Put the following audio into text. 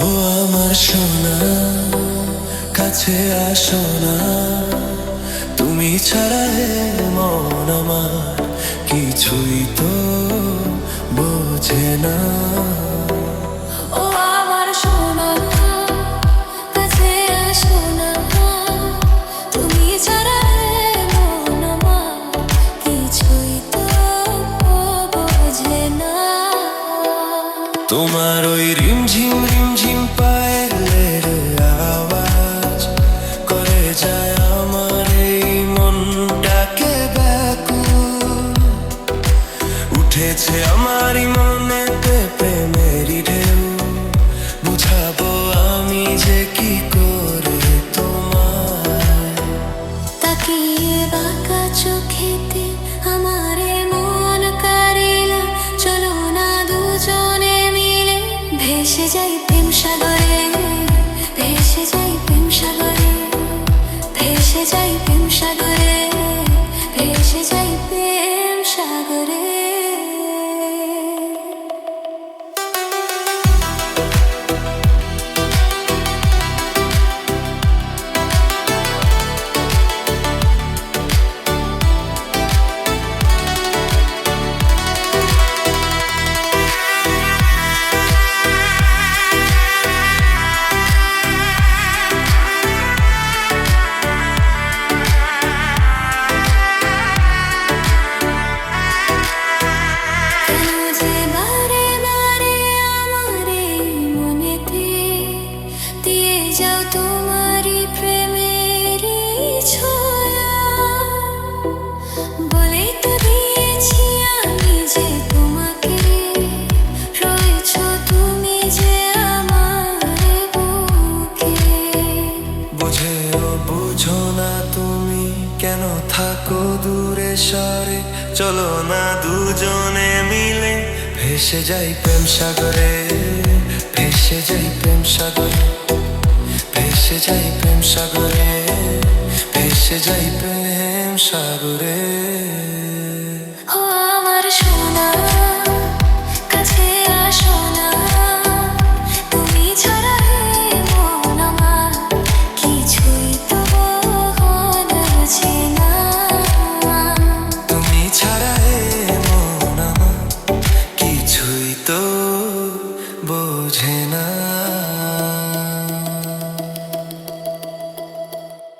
ও আমার সোনা, কাছে আসো না, তুমি ছাড়া হে মন আমার কিছুই তো বোঝে না। ও আমার সোনা, কাছে আসো না, তুমি ছাড়া মন আমার কিছুই তো বোঝে না। তোমার ওই রিমঝিম রিমঝিম পায়ের আওয়াজ করে যায় আমার এই মনটাকে ব্যাকুল। উঠেছে আমারই মনেতে প্রেমেরই ঢেউ, বুঝাবো আমি যে কি করে তোমায়। তাকিয়ে বাঁকা চোখেতে আমারে মন কারিলা, চলো না দুজনে মিলে ভেসে যাই প্রেম সাগরে, ভেসে যাই প্রেম সাগরে, ভেসে যাই প্রেম সাগরে, ভেসে যাই প্রেম সাগরে। কেন থাকো দূরে সরে, চলো না দুজনে মিলে ভেসে যাই প্রেম সাগরে, ভেসে যাই প্রেম সাগরে, ভেসে যাই প্রেম সাগরে, ভেসে যাই প্রেম সাগরে।